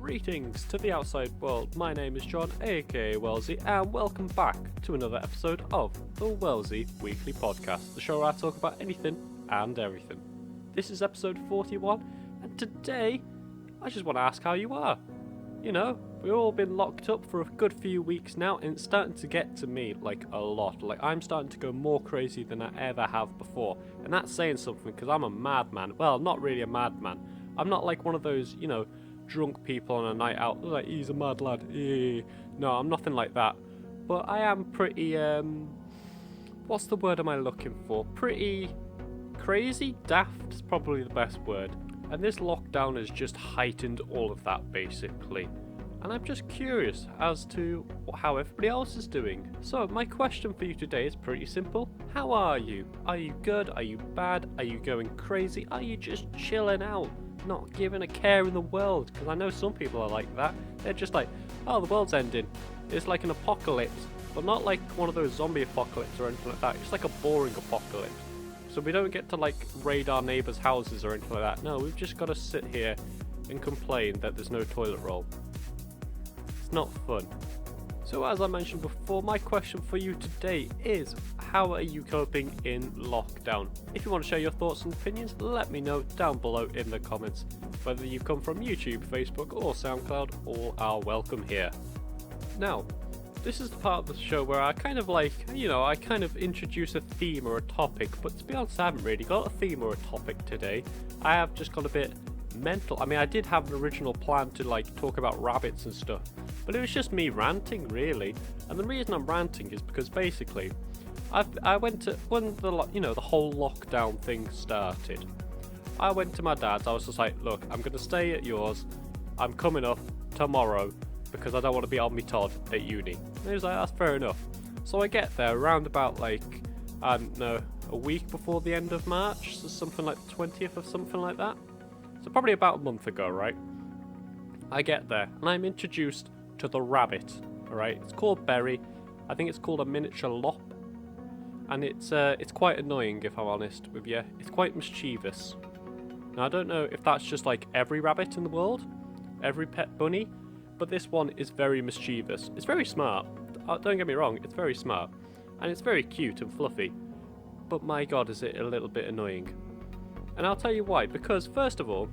Greetings to the outside world, my name is John aka Wellsy and welcome back to another episode of the Wellsy Weekly Podcast, the show where I talk about anything and everything. This is episode 41 and today I just want to ask how you are. You know, we've all been locked up for a good few weeks now and it's starting to get to me like a lot. Like I'm starting to go more crazy than I ever have before, and that's saying something because I'm a madman. Well, not really a madman. I'm not like one of those, drunk people on a night out, like he's a mad lad. No, I'm nothing like that. But I am pretty, what's the word am I looking for? Pretty crazy? Daft is probably the best word. And this lockdown has just heightened all of that basically. And I'm just curious as to how everybody else is doing. So my question for you today is pretty simple. How are you? Are you good? Are you bad? Are you going crazy? Are you just chilling out? Not giving a care in the world? Because I know some people are like that. They're just like, oh, the world's ending. It's like an apocalypse, but not like one of those zombie apocalypse or anything like that. It's like a boring apocalypse. So we don't get to like raid our neighbours' houses or anything like that. No, we've just got to sit here and complain that there's no toilet roll. It's not fun. So as I mentioned before, my question for you today is, how are you coping in lockdown? If you want to share your thoughts and opinions, let me know down below in the comments. Whether you've come from YouTube, Facebook or SoundCloud, all are welcome here. Now, this is the part of the show where I kind of introduce a theme or a topic, but to be honest I haven't really got a theme or a topic today. I have just got a bit mental. I mean, I did have an original plan to like talk about rabbits and stuff, but it was just me ranting really. And the reason I'm ranting is because basically I went to, when the whole lockdown thing started, I went to my dad's. I was just like, look, I'm going to stay at yours. I'm coming up tomorrow because I don't want to be on me Todd at uni. And he was like, that's fair enough. So I get there around about like, I don't know, a week before the end of March, so something like the 20th or something like that. So probably about a month ago, right? I get there and I'm introduced to the rabbit, alright? It's called Berry. I think it's called a miniature lop. And it's quite annoying if I'm honest with you. It's quite mischievous. Now I don't know if that's just like every rabbit in the world, every pet bunny, but this one is very mischievous. It's very smart. Don't get me wrong, it's very smart. And it's very cute and fluffy. But my god, is it a little bit annoying. And I'll tell you why. Because first of all,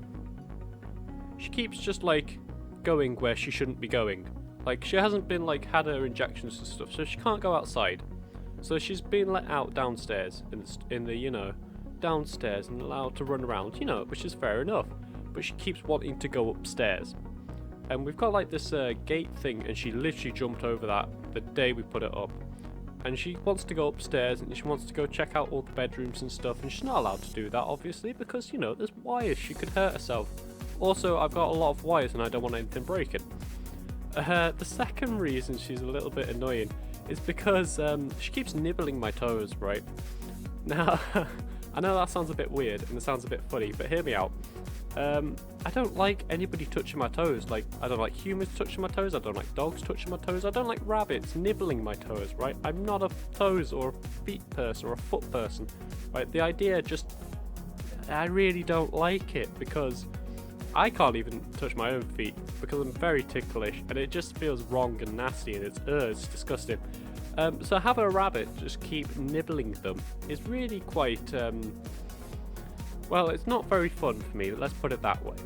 she keeps just like going where she shouldn't be going. Like she hasn't been like had her injections and stuff, so she can't go outside. So she's been let out downstairs in the downstairs and allowed to run around, which is fair enough. But she keeps wanting to go upstairs. And we've got like this gate thing, and she literally jumped over that the day we put it up. And she wants to go upstairs and she wants to go check out all the bedrooms and stuff, and she's not allowed to do that obviously because there's wires, she could hurt herself. Also, I've got a lot of wires and I don't want anything breaking. The second reason she's a little bit annoying is because she keeps nibbling my toes, right? Now, I know that sounds a bit weird and it sounds a bit funny, but hear me out. I don't like anybody touching my toes. Like, I don't like humans touching my toes, I don't like dogs touching my toes, I don't like rabbits nibbling my toes, right? I'm not a toes or a feet person or a foot person, right? The idea just, I really don't like it because I can't even touch my own feet because I'm very ticklish and it just feels wrong and nasty and it's disgusting. So have a rabbit just keep nibbling them is really quite, well, it's not very fun for me, let's put it that way.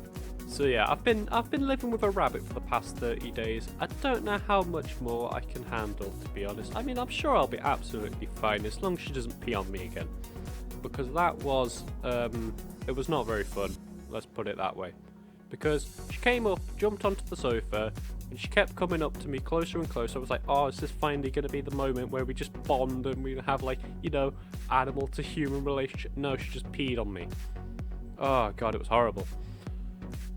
So yeah, I've been living with a rabbit for the past 30 days. I don't know how much more I can handle, to be honest. I mean, I'm sure I'll be absolutely fine as long as she doesn't pee on me again. Because that was, it was not very fun, let's put it that way. Because she came up, jumped onto the sofa, and she kept coming up to me closer and closer. I was like, oh, is this finally going to be the moment where we just bond and we have like, animal to human relationship? No, she just peed on me. Oh god, it was horrible.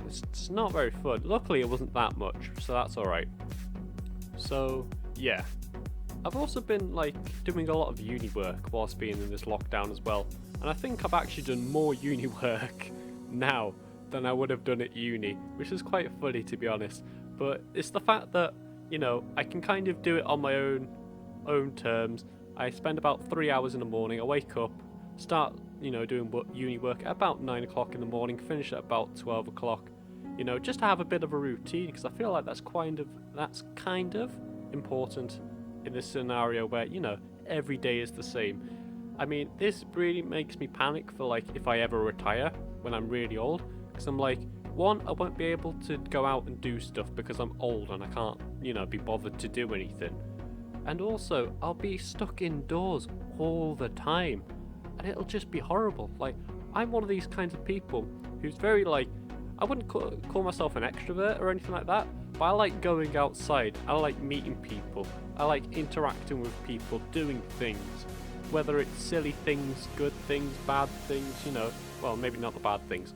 It's not very fun. Luckily it wasn't that much, so that's alright. So, yeah. I've also been like doing a lot of uni work whilst being in this lockdown as well. And I think I've actually done more uni work now than I would have done at uni, which is quite funny to be honest. But it's the fact that, I can kind of do it on my own terms. I spend about 3 hours in the morning, I wake up, start, doing uni work at about 9 o'clock in the morning, finish at about 12 o'clock. you know, just to have a bit of a routine, because I feel like that's kind of important in this scenario where, you know, every day is the same. I mean, this really makes me panic for like if I ever retire when I'm really old, because I'm like, one, I won't be able to go out and do stuff because I'm old and I can't, you know, be bothered to do anything. And also, I'll be stuck indoors all the time, and it'll just be horrible. Like, I'm one of these kinds of people who's very like, I wouldn't call myself an extrovert or anything like that, but I like going outside, I like meeting people, I like interacting with people, doing things, whether it's silly things, good things, bad things, you know, well, maybe not the bad things.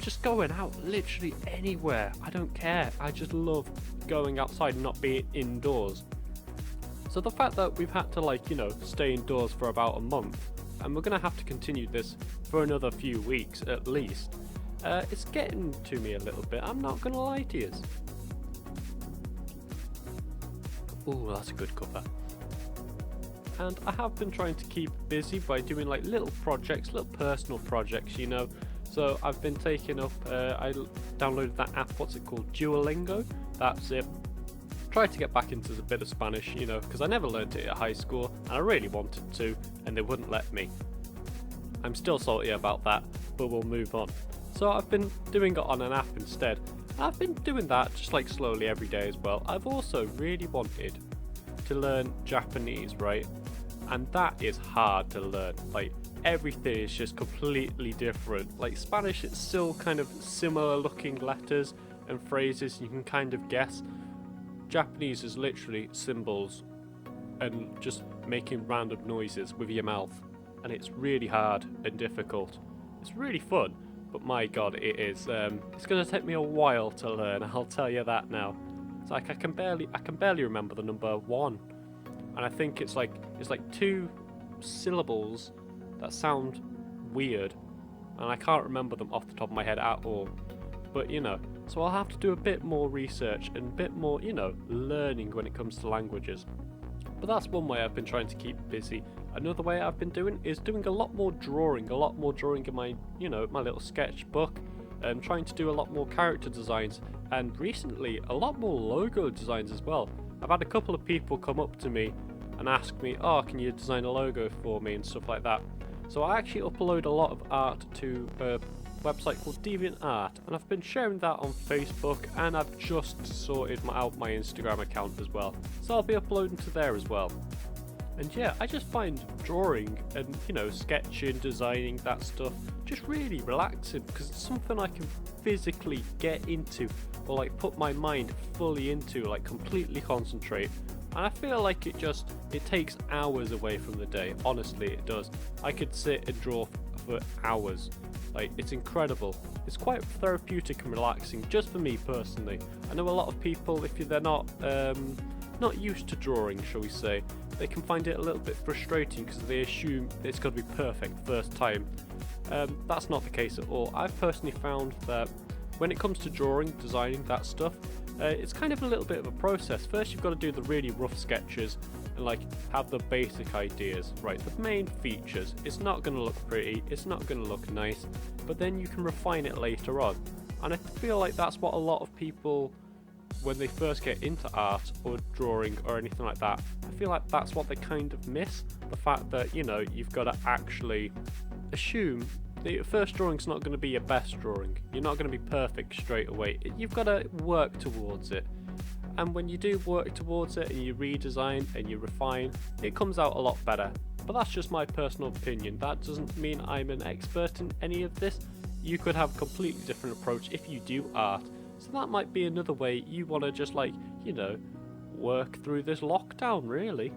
Just going out literally anywhere, I don't care. I just love going outside and not being indoors. So the fact that we've had to, like, you know, stay indoors for about a month, and we're going to have to continue this for another few weeks at least, it's getting to me a little bit, I'm not going to lie to you. Ooh, that's a good cover. And I have been trying to keep busy by doing like little projects, little personal projects, you know. So I've been taking up, I downloaded that app, what's it called, Duolingo, that's it. Tried to get back into a bit of Spanish, you know, because I never learned it at high school, and I really wanted to, and they wouldn't let me. I'm still salty about that, but we'll move on. So I've been doing it on an app instead. I've been doing that just like slowly every day as well. I've also really wanted to learn Japanese, right? And that is hard to learn. Like, everything is just completely different. Like, Spanish, it's still kind of similar looking letters and phrases you can kind of guess. Japanese is literally symbols and just making random noises with your mouth, and it's really hard and difficult. It's really fun, but my god, it is. It's going to take me a while to learn, I'll tell you that now. It's like I can barely remember the number 1, and I think it's like 2 syllables that sound weird, and I can't remember them off the top of my head at all. But, you know, so I'll have to do a bit more research and a bit more, you know, learning when it comes to languages. But that's one way I've been trying to keep busy. Another way I've been doing is doing a lot more drawing in my, you know, my little sketchbook, and trying to do a lot more character designs, and recently a lot more logo designs as well. I've had a couple of people come up to me and ask me, oh, can you design a logo for me and stuff like that. So I actually upload a lot of art to a website called DeviantArt, and I've been sharing that on Facebook, and I've just sorted out my Instagram account as well, so I'll be uploading to there as well. And yeah, I just find drawing and, you know, sketching, designing, that stuff just really relaxing, because it's something I can physically get into, or like put my mind fully into, like completely concentrate. And I feel like it takes hours away from the day. Honestly, it does. I could sit and draw for hours. Like, it's incredible. It's quite therapeutic and relaxing, just for me personally. I know a lot of people, if they're not used to drawing, shall we say, they can find it a little bit frustrating because they assume it's got to be perfect first time. That's not the case at all. I've personally found that when it comes to drawing, designing, that stuff, it's kind of a little bit of a process. First, you've got to do the really rough sketches and like have the basic ideas, right? The main features. It's not going to look pretty, it's not going to look nice, but then you can refine it later on. And I feel like that's what a lot of people, when they first get into art or drawing or anything like that, I feel like that's what they kind of miss. The fact that, you know, you've got to actually assume that your first drawing's not going to be your best drawing. You're not going to be perfect straight away. You've got to work towards it. And when you do work towards it and you redesign and you refine, it comes out a lot better. But that's just my personal opinion. That doesn't mean I'm an expert in any of this. You could have a completely different approach if you do art. So that might be another way you want to just, like, you know, work through this lockdown, really.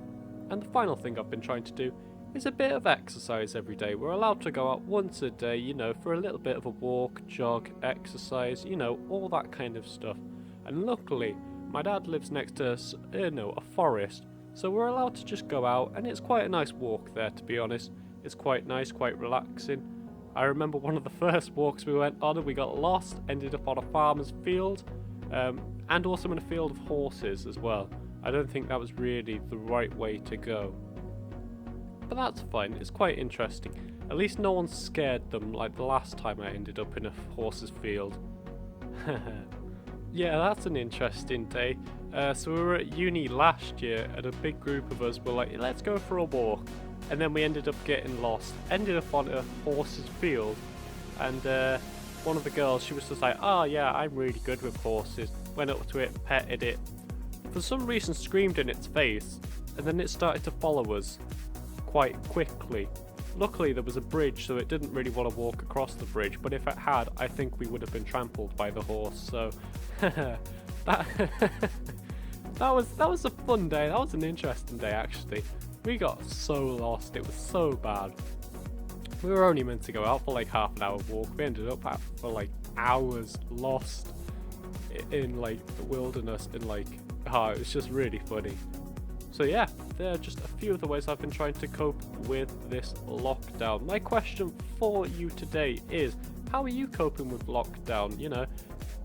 And the final thing I've been trying to do is a bit of exercise every day. We're allowed to go out once a day, you know, for a little bit of a walk, jog, exercise, you know, all that kind of stuff. And luckily, my dad lives next to, a forest, so we're allowed to just go out, and it's quite a nice walk there, to be honest. It's quite nice, quite relaxing. I remember one of the first walks we went on and we got lost, ended up on a farmer's field, and also in a field of horses as well. I don't think that was really the right way to go. But that's fine, it's quite interesting. At least no one scared them like the last time I ended up in a horse's field. Yeah, that's an interesting day. So we were at uni last year, and a big group of us were like, let's go for a walk. And then we ended up getting lost, ended up on a horse's field, and one of the girls, she was just like, oh yeah, I'm really good with horses. Went up to it, petted it, for some reason screamed in its face, and then it started to follow us quite quickly. Luckily there was a bridge, so it didn't really want to walk across the bridge, but if it had, I think we would have been trampled by the horse. So that that was a fun day. That was an interesting day actually. We got so lost, it was so bad. We were only meant to go out for like half an hour walk. We ended up for like hours lost in like the wilderness, and like it was just really funny. So yeah, there are just a few of the ways I've been trying to cope with this lockdown. My question for you today is, how are you coping with lockdown? You know,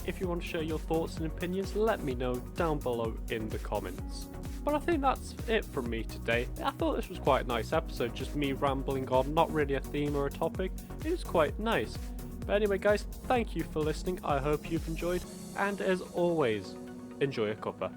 if you want to share your thoughts and opinions, let me know down below in the comments. But I think that's it from me today. I thought this was quite a nice episode, just me rambling on, not really a theme or a topic. It was quite nice. But anyway guys, thank you for listening. I hope you've enjoyed, and as always, enjoy a cuppa.